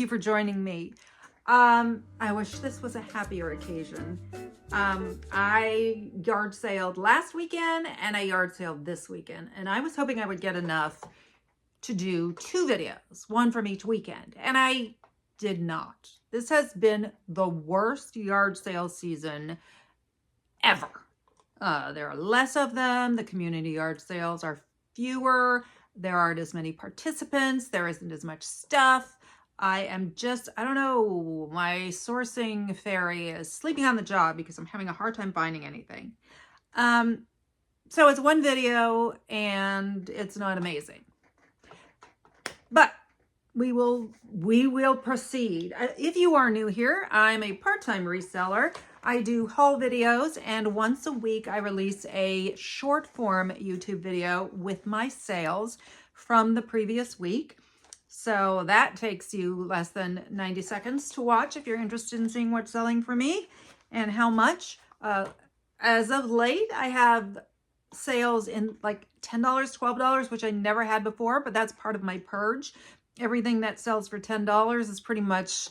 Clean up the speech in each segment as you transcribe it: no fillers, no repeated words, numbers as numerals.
you for joining me. I wish this was a happier occasion. I yard saled last weekend and I yard saled this weekend, and I was hoping I would get enough to do 2 videos, one from each weekend, and I did not. This has been the worst yard sale season ever. There are less of them. The community yard sales are fewer. There aren't as many participants. There isn't as much stuff. I don't know, my sourcing fairy is sleeping on the job because I'm having a hard time finding anything. So it's one video and it's not amazing. But we will proceed. If you are new here, I'm a part-time reseller. I do haul videos, and once a week I release a short form YouTube video with my sales from the previous week. So that takes you less than 90 seconds to watch if you're interested in seeing what's selling for me and how much. As of late, I have sales in like $10, $12, which I never had before, but that's part of my purge. Everything that sells for $10 is pretty much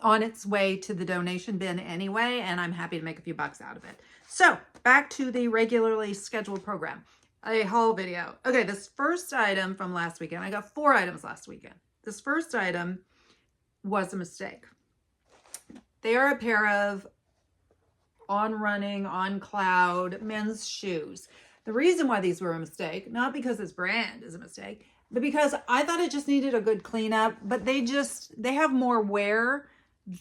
on its way to the donation bin anyway, and I'm happy to make a few bucks out of it. So back to the regularly scheduled program. A haul video. Okay, this first item from last weekend, I got 4 items last weekend. This first item was a mistake. They are a pair of on running, on cloud men's shoes. The reason why these were a mistake, not because this brand is a mistake, but because I thought it just needed a good cleanup, but they have more wear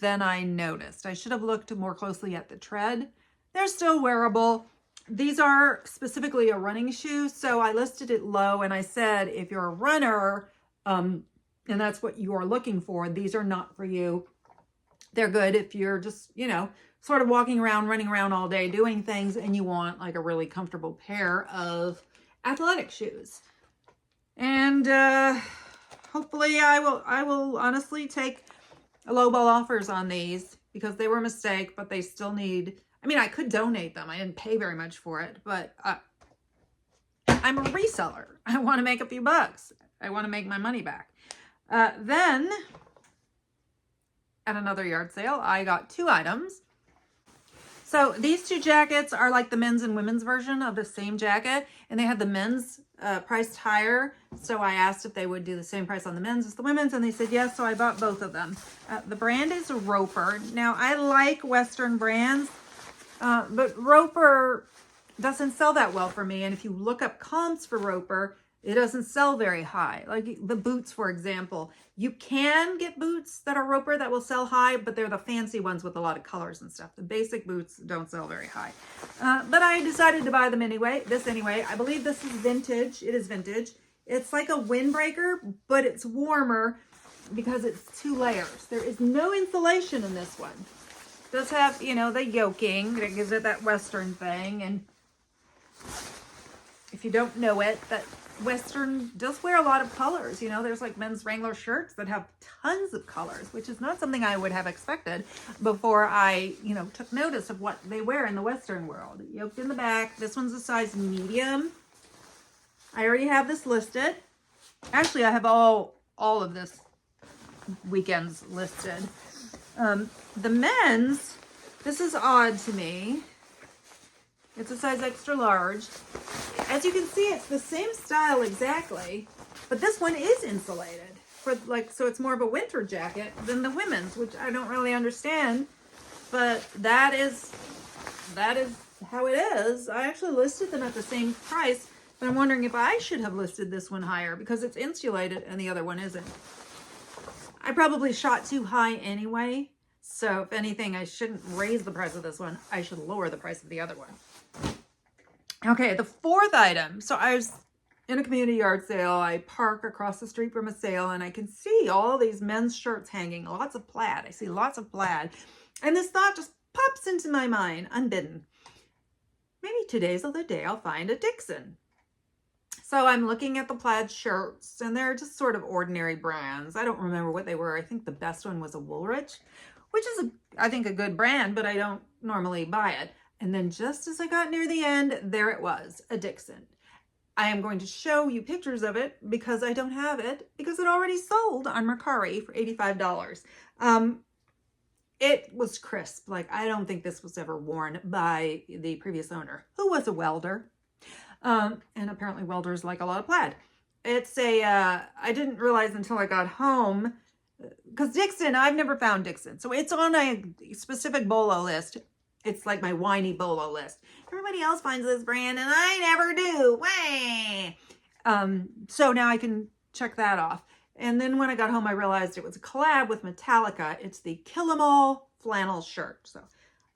than I noticed. I should have looked more closely at the tread. They're still wearable. These are specifically a running shoe, so I listed it low and I said, if you're a runner, and that's what you are looking for, these are not for you. They're good if you're just, sort of walking around, running around all day doing things, and you want like a really comfortable pair of athletic shoes. And hopefully I will honestly take lowball offers on these because they were a mistake, but they still need, I could donate them. I didn't pay very much for it, but I'm a reseller. I want to make a few bucks. I want to make my money back. Then at another yard sale, I got 2 items. So these 2 jackets are like the men's and women's version of the same jacket, and they had the men's priced higher. So I asked if they would do the same price on the men's as the women's, and they said yes, so I bought both of them. The brand is Roper. Now, I like Western brands, but Roper doesn't sell that well for me, and if you look up comps for Roper, it doesn't sell very high. Like the boots, for example. You can get boots that are Roper that will sell high, but they're the fancy ones with a lot of colors and stuff. The basic boots don't sell very high. But I decided to buy them anyway. I believe this is vintage. It is vintage. It's like a windbreaker, but it's warmer because it's 2 layers. There is no insulation in this one. It does have, the yoking that gives it that Western thing. And if you don't know it, that Western does wear a lot of colors. There's like men's Wrangler shirts that have tons of colors, which is not something I would have expected before I, took notice of what they wear in the Western world. Yoked in the back. This one's a size medium. I already have this listed. Actually, I have all of this weekend's listed. The men's, this is odd to me. It's a size extra large. As you can see, it's the same style exactly, but this one is insulated so it's more of a winter jacket than the women's, which I don't really understand, but that is how it is. I actually listed them at the same price, but I'm wondering if I should have listed this one higher because it's insulated and the other one isn't. I probably shot too high anyway, so if anything, I shouldn't raise the price of this one. I should lower the price of the other one. Okay, the 4th item. So I was in a community yard sale. I park across the street from a sale and I can see all these men's shirts hanging, lots of plaid. I see lots of plaid. And this thought just pops into my mind, unbidden. Maybe today's the day I'll find a Dixon. So I'm looking at the plaid shirts and they're just sort of ordinary brands. I don't remember what they were. I think the best one was a Woolrich, which is, I think, a good brand, but I don't normally buy it. And then just as I got near the end, there it was, a Dixon. I am going to show you pictures of it because I don't have it because it already sold on Mercari for $85. It was crisp. Like, I don't think this was ever worn by the previous owner, who was a welder. And apparently welders like a lot of plaid. It's I didn't realize until I got home, because Dixon, I've never found Dixon. So it's on a specific bolo list. It's like my whiny bolo list. Everybody else finds this brand and I never do. Way. So now I can check that off. And then when I got home, I realized it was a collab with Metallica. It's the Kill 'Em All flannel shirt. So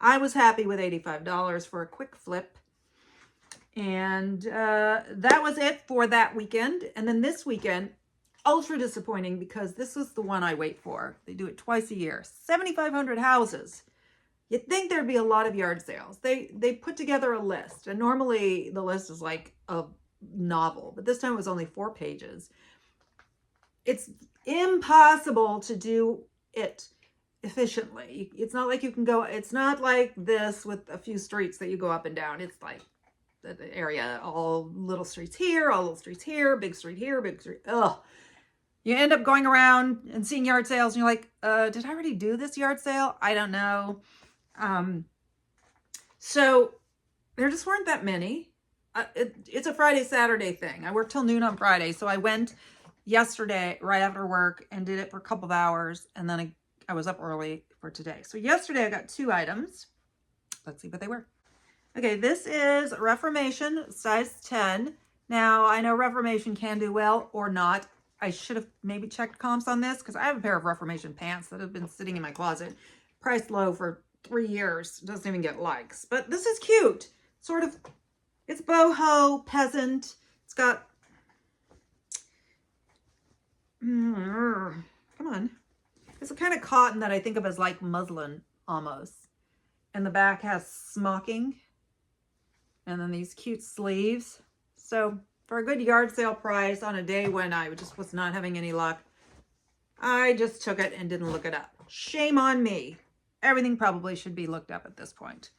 I was happy with $85 for a quick flip. And that was it for that weekend. And then this weekend, ultra disappointing because this was the one I wait for. They do it twice a year. 7,500 houses. You'd think there'd be a lot of yard sales. They put together a list. And normally the list is like a novel. But this time it was only 4 pages. It's impossible to do it efficiently. It's not like you can go, it's not like this with a few streets that you go up and down. It's like the area, all little streets here, all little streets here, big street here, big street. Ugh. You end up going around and seeing yard sales and you're like, did I already do this yard sale? I don't know. So there just weren't that many. It's a Friday, Saturday thing. I work till noon on Friday. So I went yesterday right after work and did it for a couple of hours. And then I was up early for today. So yesterday I got 2 items. Let's see what they were. Okay, this is Reformation size 10. Now, I know Reformation can do well or not. I should have maybe checked comps on this because I have a pair of Reformation pants that have been sitting in my closet, priced low for 3 years. Doesn't even get likes. But this is cute. Sort of, it's boho, peasant. It's got, come on. It's a kind of cotton that I think of as like muslin almost. And the back has smocking. And then these cute sleeves. So for a good yard sale price on a day when I just was not having any luck, I just took it and didn't look it up. Shame on me. Everything probably should be looked up at this point.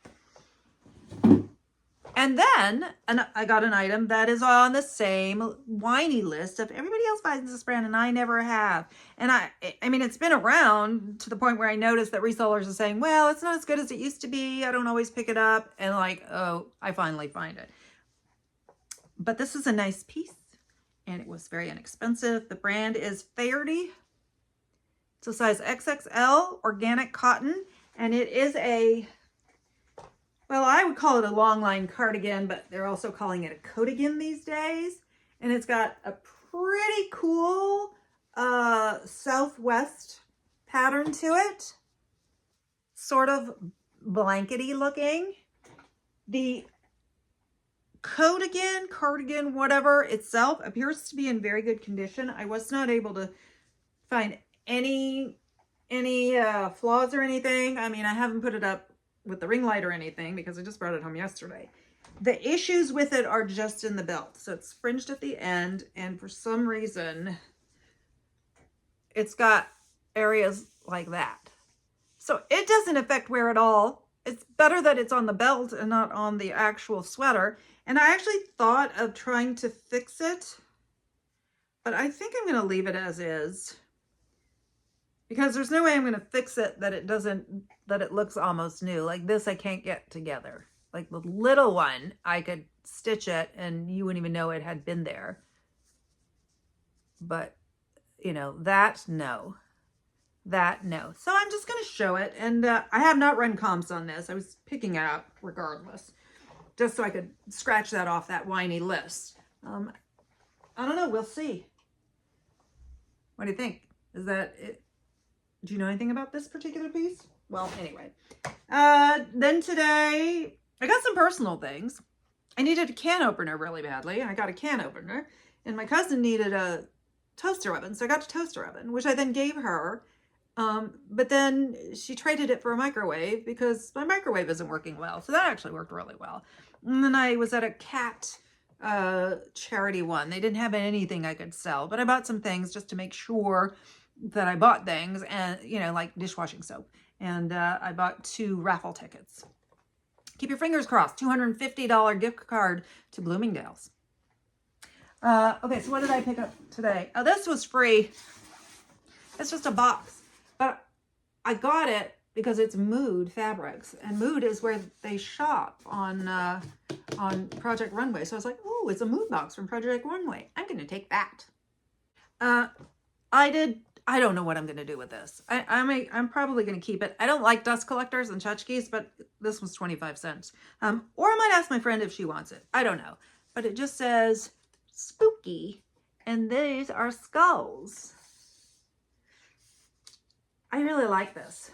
And then I got an item that is on the same whiny list of everybody else buys this brand and I never have. And I mean, it's been around to the point where I noticed that resellers are saying, well, it's not as good as it used to be. I don't always pick it up. And like, oh, I finally find it. But this is a nice piece and it was very inexpensive. The brand is Faherty. It's a size XXL organic cotton. And it is a, well, I would call it a long line cardigan, but they're also calling it a coatigan these days. And it's got a pretty cool Southwest pattern to it. Sort of blankety looking. The cardigan, whatever itself appears to be in very good condition. I was not able to find any flaws or anything. I mean, I haven't put it up with the ring light or anything because I just brought it home yesterday. The issues with it are just in the belt. So it's fringed at the end and for some reason it's got areas like that. So it doesn't affect wear at all. It's better that it's on the belt and not on the actual sweater. And I actually thought of trying to fix it, but I think I'm going to leave it as is. Because there's no way I'm going to fix it that it looks almost new. Like this, I can't get together. Like the little one, I could stitch it and you wouldn't even know it had been there. But, you know, no. So I'm just going to show it. And I have not run comps on this. I was picking it up regardless. Just so I could scratch that off that whiny list. I don't know. We'll see. What do you think? Is that it? Do you know anything about this particular piece? Well, anyway. Then today, I got some personal things. I needed a can opener really badly. I got a can opener. And my cousin needed a toaster oven. So I got a toaster oven, which I then gave her. But then she traded it for a microwave because my microwave isn't working well. So that actually worked really well. And then I was at a cat charity one. They didn't have anything I could sell. But I bought some things just to make sure that I bought things, and you know, like dishwashing soap, and I bought 2 raffle tickets. Keep your fingers crossed. $250 gift card to Bloomingdale's. Okay, so what did I pick up today? Oh, this was free. It's just a box. But I got it because it's Mood Fabrics. And Mood is where they shop on Project Runway. So I was like, oh, it's a Mood box from Project Runway. I'm going to take that. I don't know what I'm going to do with this. I'm probably going to keep it. I don't like dust collectors and tchotchkes, but this was 25 cents. Or I might ask my friend if she wants it. I don't know. But it just says spooky. And these are skulls. I really like this.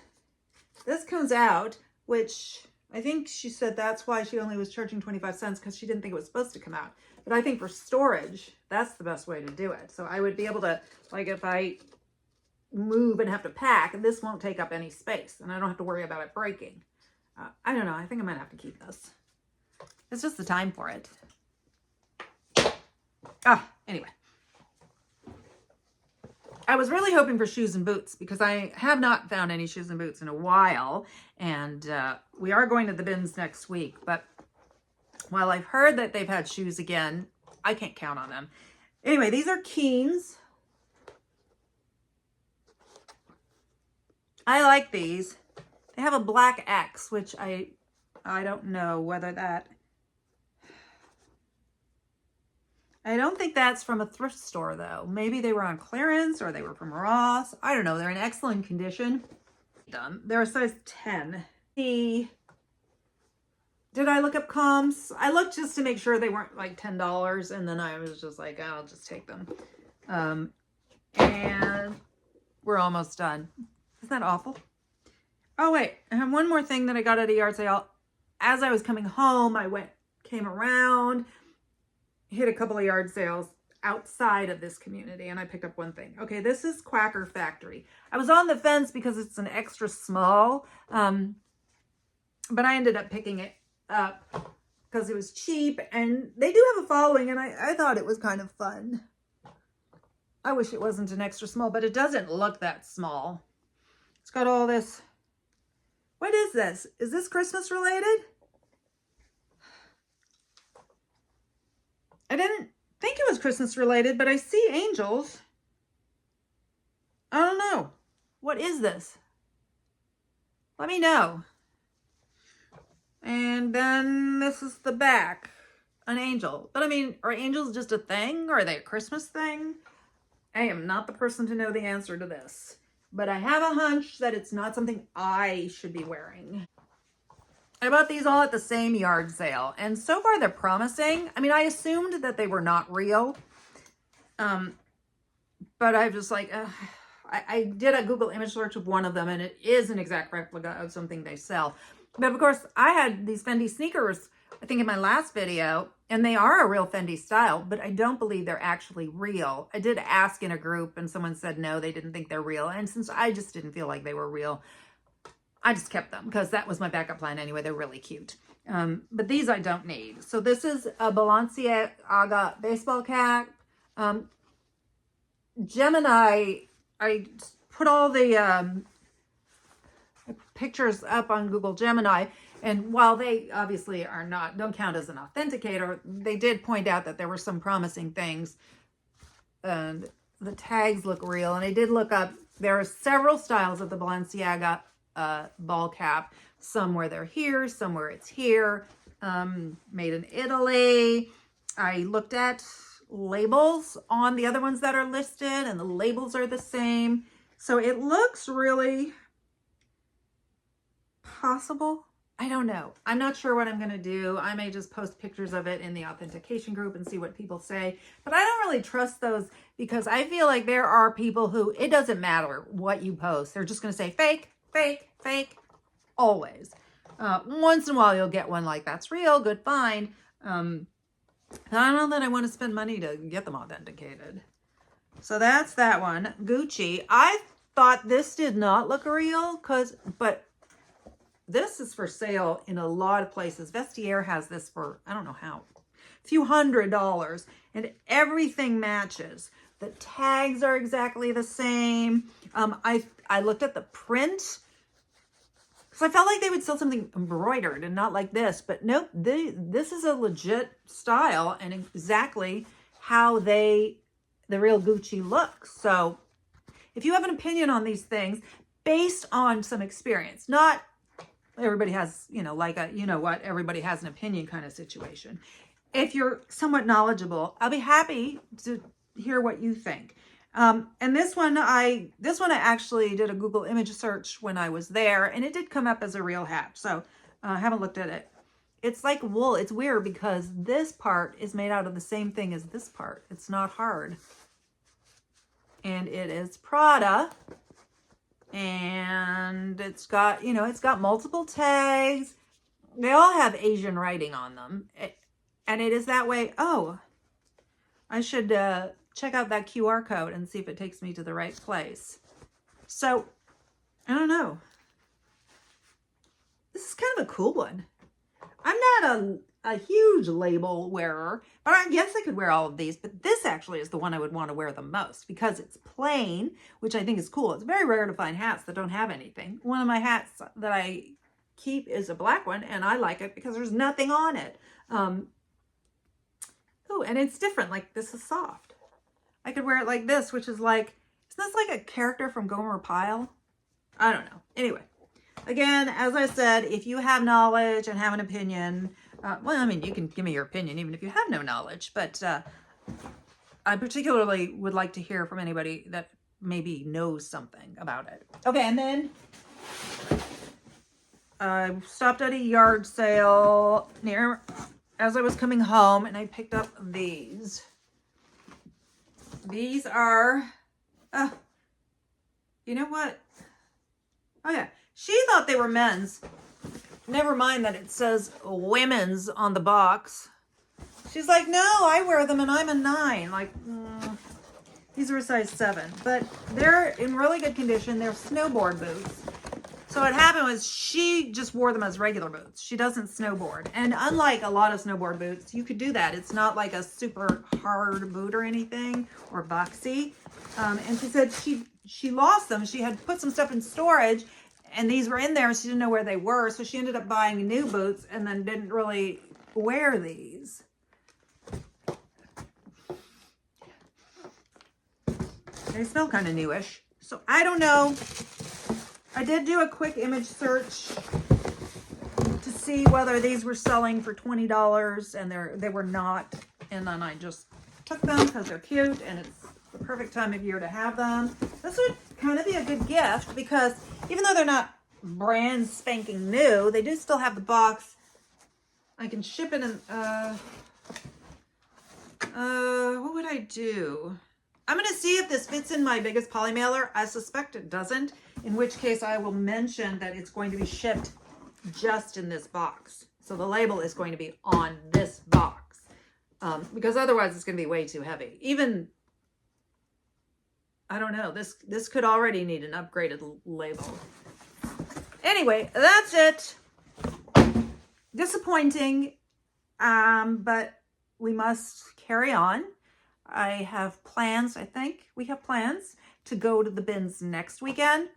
This comes out, which I think she said that's why she only was charging 25 cents because she didn't think it was supposed to come out. But I think for storage, that's the best way to do it. So I would be able to, like if I move and have to pack, this won't take up any space and I don't have to worry about it breaking. I don't know. I think I might have to keep this. It's just the time for it. Anyway. I was really hoping for shoes and boots because I have not found any shoes and boots in a while. And we are going to the bins next week. But while I've heard that they've had shoes again, I can't count on them. Anyway, these are Keens. I like these. They have a black X, which I don't know whether that... I don't think that's from a thrift store, though. Maybe they were on clearance or they were from Ross. I don't know. They're in excellent condition. They're a size 10. Did I look up comps? I looked just to make sure they weren't like $10, and then I was just like, oh, I'll just take them. And we're almost done. Isn't that awful? Oh, wait. I have one more thing that I got at a yard sale. As I was coming home, came around, hit a couple of yard sales outside of this community, and I picked up one thing. Okay, this is Quacker Factory. I was on the fence because it's an extra small, but I ended up picking it up because it was cheap, and they do have a following, and I thought it was kind of fun. I wish it wasn't an extra small, but it doesn't look that small. It's got all this. What is this? Is this Christmas related? I didn't think it was Christmas related, but I see angels. I don't know. What is this? Let me know. And then this is the back. An angel. But I mean, are angels just a thing? Or are they a Christmas thing? I am not the person to know the answer to this. But I have a hunch that it's not something I should be wearing. I bought these all at the same yard sale, and so far they're promising. I mean, I assumed that they were not real, but I'm just like, I did a Google image search of one of them, and it is an exact replica of something they sell. But of course, I had these Fendi sneakers, I think in my last video, and they are a real Fendi style, but I don't believe they're actually real. I did ask in a group, and someone said no, they didn't think they're real, and since I just didn't feel like they were real, I just kept them because that was my backup plan anyway. They're really cute. But these I don't need. So this is a Balenciaga baseball cap. Gemini, I put all the pictures up on Google Gemini. And while they obviously don't count as an authenticator, they did point out that there were some promising things. And the tags look real. And I did look up, there are several styles of the Balenciaga ball cap. Some where they're here, some where it's here, made in Italy. I looked at labels on the other ones that are listed, and the labels are the same. So it looks really possible. I don't know. I'm not sure what I'm going to do. I may just post pictures of it in the authentication group and see what people say. But I don't really trust those because I feel like there are people who, it doesn't matter what you post. They're just going to say fake, fake, fake, always. Once in a while you'll get one like that's real, good find. I don't know that I want to spend money to get them authenticated. So that's that one. Gucci. I thought this did not look real but this is for sale in a lot of places. Vestiaire has this for, I don't know how, a few $100s, and everything matches. The tags are exactly the same. I looked at the print because I felt like they would sell something embroidered and not like this, but nope, this is a legit style and exactly how the real Gucci looks. So if you have an opinion on these things based on some experience, not everybody has, like a, everybody has an opinion kind of situation. If you're somewhat knowledgeable, I'll be happy to hear what you think. And this one I actually did a Google image search when I was there, and it did come up as a real hat. So I haven't looked at it. It's like wool. It's weird because this part is made out of the same thing as this part. It's not hard. And it is Prada. And it's got, it's got multiple tags. They all have Asian writing on them. And it is that way. Oh, I should check out that QR code and see if it takes me to the right place. So, I don't know. This is kind of a cool one. I'm not a huge label wearer, but I guess I could wear all of these. But this actually is the one I would want to wear the most because it's plain, which I think is cool. It's very rare to find hats that don't have anything. One of my hats that I keep is a black one, and I like it because there's nothing on it. Oh, and it's different. Like, this is soft. I could wear it like this, which is like, isn't this like a character from Gomer Pyle? I don't know. Anyway. Again, as I said, if you have knowledge and have an opinion, well, I mean, you can give me your opinion even if you have no knowledge, but I particularly would like to hear from anybody that maybe knows something about it. Okay, and then I stopped at a yard sale as I was coming home, and I picked up these. These are, you know what? Oh, yeah. She thought they were men's. Never mind that it says women's on the box. She's like, no, I wear them and I'm a 9. Like, these are a size 7. But they're in really good condition. They're snowboard boots. So what happened was she just wore them as regular boots. She doesn't snowboard. And unlike a lot of snowboard boots, you could do that. It's not like a super hard boot or anything, or boxy. And she said she lost them. She had put some stuff in storage, and these were in there, and she didn't know where they were. So she ended up buying new boots and then didn't really wear these. They smell kind of newish. So I don't know. I did do a quick image search to see whether these were selling for $20, and they were not. And then I just took them because they're cute, and it's the perfect time of year to have them. This would kind of be a good gift because even though they're not brand spanking new, they do still have the box. I can ship it in, what would I do? I'm going to see if this fits in my biggest poly mailer. I suspect it doesn't, in which case I will mention that it's going to be shipped just in this box. So the label is going to be on this box, because otherwise it's going to be way too heavy. Even, I don't know, this could already need an upgraded label. Anyway, that's it. Disappointing, but we must carry on. I have plans, I think we have plans to go to the bins next weekend.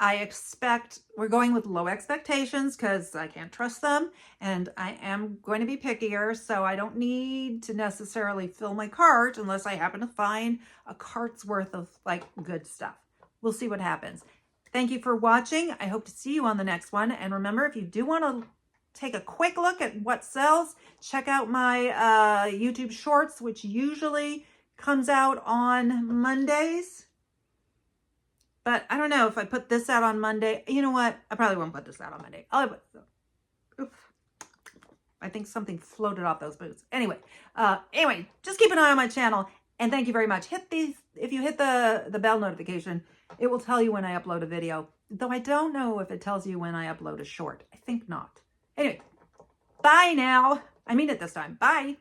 I expect we're going with low expectations because I can't trust them, and I am going to be pickier, so I don't need to necessarily fill my cart unless I happen to find a cart's worth of like good stuff. We'll see what happens. Thank you for watching. I hope to see you on the next one. And remember, if you do want to take a quick look at what sells, check out my YouTube Shorts, which usually comes out on Mondays. But I don't know if I put this out on Monday. You know what? I probably won't put this out on Monday. Oops. I think something floated off those boots. Anyway, just keep an eye on my channel. And thank you very much. If you hit the bell notification, it will tell you when I upload a video. Though I don't know if it tells you when I upload a short. I think not. Anyway, bye now. I mean it this time. Bye.